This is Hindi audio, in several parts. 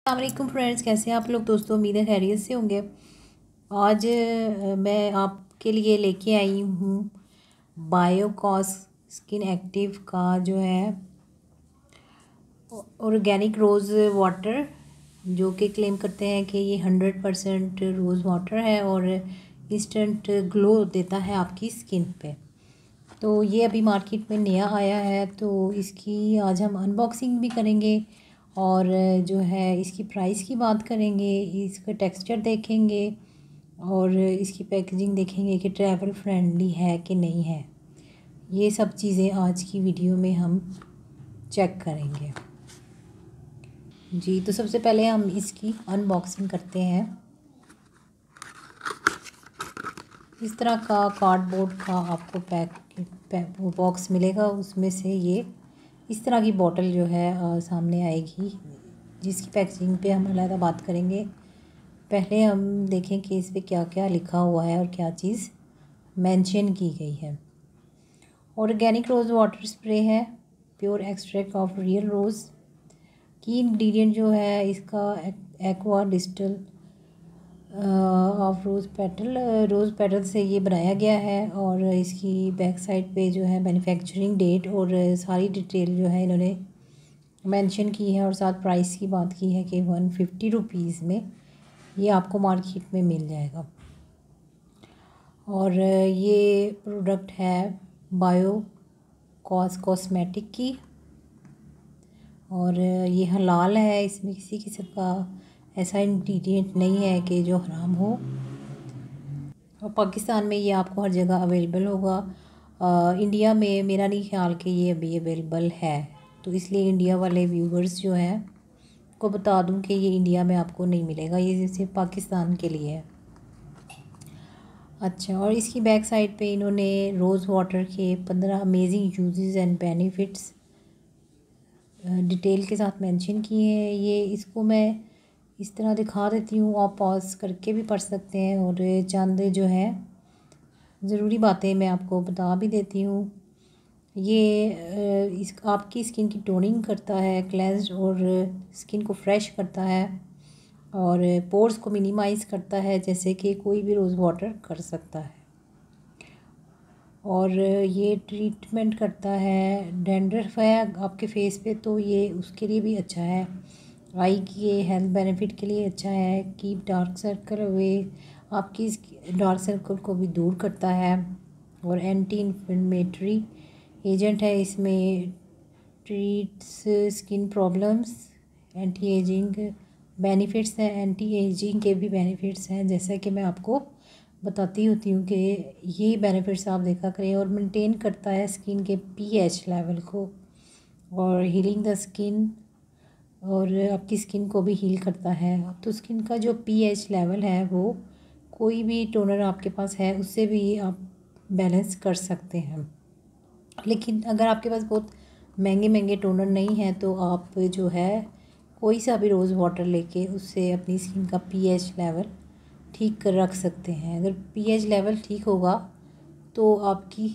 अस्सलाम फ्रेंड्स, कैसे हैं आप लोग। दोस्तों, उम्मीद है खैरियत से होंगे। आज मैं आपके लिए लेके आई हूँ बायोकॉस स्किन एक्टिव का जो है ऑर्गेनिक रोज़ वाटर, जो कि क्लेम करते हैं कि ये 100% रोज़ वाटर है और इंस्टेंट ग्लो देता है आपकी स्किन पे। तो ये अभी मार्केट में नया आया है, तो इसकी आज हम अनबॉक्सिंग भी करेंगे और जो है इसकी प्राइस की बात करेंगे, इसका टेक्सचर देखेंगे और इसकी पैकेजिंग देखेंगे कि ट्रैवल फ्रेंडली है कि नहीं है। ये सब चीज़ें आज की वीडियो में हम चेक करेंगे जी। तो सबसे पहले हम इसकी अनबॉक्सिंग करते हैं। इस तरह का कार्डबोर्ड का आपको बॉक्स मिलेगा, उसमें से ये इस तरह की बोतल जो है सामने आएगी, जिसकी पैकेजिंग पे हम अलग बात करेंगे। पहले हम देखें कि इस पे क्या क्या लिखा हुआ है और क्या चीज़ मेंशन की गई है। ऑर्गेनिक रोज़ वाटर स्प्रे है, pure extract of real rose. की इंग्रेडिएंट जो है इसका aqua distill of rose petal से ये बनाया गया है और इसकी बैक साइड पे जो है मैन्युफैक्चरिंग डेट और सारी डिटेल जो है इन्होंने मेंशन की है और साथ प्राइस की बात की है कि 150 रुपीज़ में ये आपको मार्केट में मिल जाएगा। और ये प्रोडक्ट है बायोकॉस कॉस्मेटिक की और ये हलाल है, इसमें किसी किस्म का ऐसा इंग्रेडिएंट नहीं है कि जो हराम हो। और पाकिस्तान में ये आपको हर जगह अवेलेबल होगा। इंडिया में मेरा नहीं ख्याल कि ये अभी अवेलेबल है, तो इसलिए इंडिया वाले व्यूवर्स जो हैं को बता दूं कि ये इंडिया में आपको नहीं मिलेगा, ये सिर्फ पाकिस्तान के लिए है। अच्छा, और इसकी बैक साइड पे इन्होंने रोज़ वाटर के 15 amazing uses and benefits detail के साथ मेंशन किए हैं। ये इसको मैं इस तरह दिखा देती हूँ, आप पॉज करके भी पढ़ सकते हैं और चंद जो है ज़रूरी बातें मैं आपको बता भी देती हूँ। ये इस आपकी स्किन की टोनिंग करता है, क्लेंज और स्किन को फ्रेश करता है और पोर्स को मिनिमाइज़ करता है, जैसे कि कोई भी रोज़ वाटर कर सकता है। और ये ट्रीटमेंट करता है डैंड्रफ है आपके फेस पे, तो ये उसके लिए भी अच्छा है। आई की हेल्थ बेनिफिट के लिए अच्छा है। कीप डार्क सर्कल अवे, आपकी डार्क सर्कल को भी दूर करता है। और एंटी इन्फ्लेमेटरी एजेंट है इसमें, treats skin problems. Anti ageing benefits हैं, एंटी एजिंग के भी बेनिफिट्स हैं, जैसा कि मैं आपको बताती होती हूँ कि ये बेनिफिट्स आप देखा करें। और मेंटेन करता है स्किन के पीएच लेवल को और हीलिंग द स्किन, और आपकी स्किन को भी हील करता है। तो स्किन का जो पीएच लेवल है वो कोई भी टोनर आपके पास है उससे भी आप बैलेंस कर सकते हैं। लेकिन अगर आपके पास बहुत महंगे महंगे टोनर नहीं है तो आप जो है कोई सा भी रोज़ वाटर लेके उससे अपनी स्किन का पीएच लेवल ठीक कर रख सकते हैं। अगर पीएच लेवल ठीक होगा तो आपकी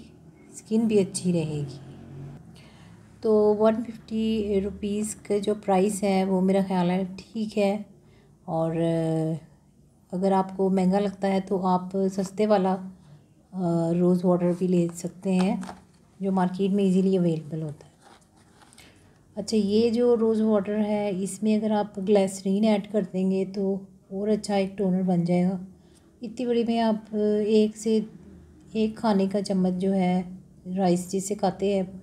स्किन भी अच्छी रहेगी। तो 150 रुपीज़ का जो प्राइस है वो मेरा ख़्याल है ठीक है। और अगर आपको महंगा लगता है तो आप सस्ते वाला रोज़ वाटर भी ले सकते हैं, जो मार्केट में इजीली अवेलेबल होता है। अच्छा, ये जो रोज़ वाटर है इसमें अगर आप ग्लिसरीन ऐड कर देंगे तो और अच्छा एक टोनर बन जाएगा। इतनी बड़ी में आप एक खाने का चम्मच जो है राइस जिसे खाते हैं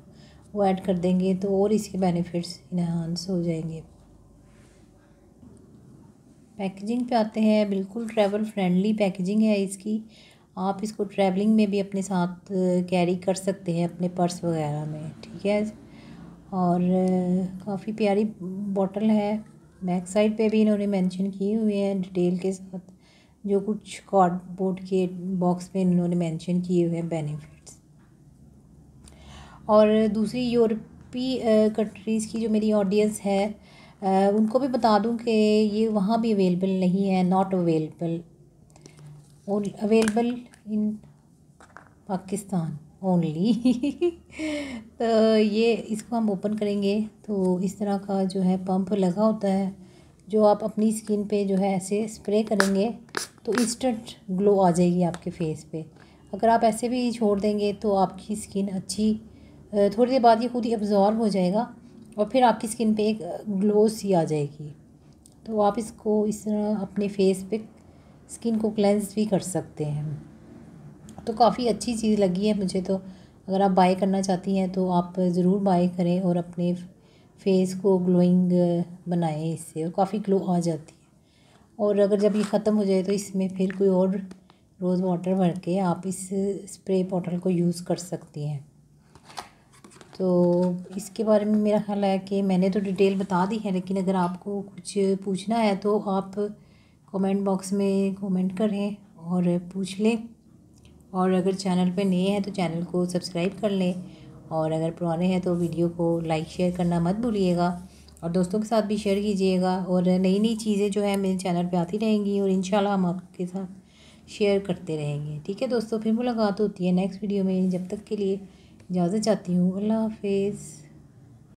वो ऐड कर देंगे तो और इसके बेनिफिट्स इन्हांस हो जाएंगे। पैकेजिंग पे आते हैं, बिल्कुल ट्रैवल फ्रेंडली पैकेजिंग है इसकी। आप इसको ट्रैवलिंग में भी अपने साथ कैरी कर सकते हैं अपने पर्स वगैरह में, ठीक है। और काफ़ी प्यारी बॉटल है। बैक साइड पे भी इन्होंने मेंशन किए हुए हैं डिटेल के साथ, जो कुछ कार्डबोर्ड के बॉक्स में इन्होंने मेंशन किए हुए हैं बेनिफिट्स। और दूसरी यूरोपीय कंट्रीज़ की जो मेरी ऑडियंस है उनको भी बता दूं कि ये वहाँ भी अवेलेबल नहीं है, not available, available in Pakistan only. तो ये इसको हम ओपन करेंगे तो इस तरह का जो है पंप लगा होता है जो आप अपनी स्किन पे जो है ऐसे स्प्रे करेंगे तो इंस्टेंट ग्लो आ जाएगी आपके फेस पे। अगर आप ऐसे भी छोड़ देंगे तो आपकी स्किन अच्छी थोड़ी देर बाद ये खुद ही अब्जॉर्ब हो जाएगा और फिर आपकी स्किन पे एक ग्लो सी आ जाएगी। तो आप इसको इस तरह अपने फेस पे स्किन को क्लेंस भी कर सकते हैं। तो काफ़ी अच्छी चीज़ लगी है मुझे तो। अगर आप बाय करना चाहती हैं तो आप ज़रूर बाय करें और अपने फेस को ग्लोइंग बनाएं इससे, और काफ़ी ग्लो आ जाती है। और अगर जब ये ख़त्म हो जाए तो इसमें फिर कोई और रोज़ वाटर भर के आप इस स्प्रे बॉटल को यूज़ कर सकती हैं। तो इसके बारे में मेरा ख्याल है कि मैंने तो डिटेल बता दी है, लेकिन अगर आपको कुछ पूछना है तो आप कमेंट बॉक्स में कमेंट करें और पूछ लें। और अगर चैनल पे नए हैं तो चैनल को सब्सक्राइब कर लें, और अगर पुराने हैं तो वीडियो को लाइक शेयर करना मत भूलिएगा और दोस्तों के साथ भी शेयर कीजिएगा। और नई नई चीज़ें जो है मेरे चैनल पे आती रहेंगी और इंशाल्लाह हम आपके साथ शेयर करते रहेंगे। ठीक है दोस्तों, फिर मुलाकात होती है नेक्स्ट वीडियो में। जब तक के लिए इजाज़त चाहती हूँ। अल्लाह हाफिज़।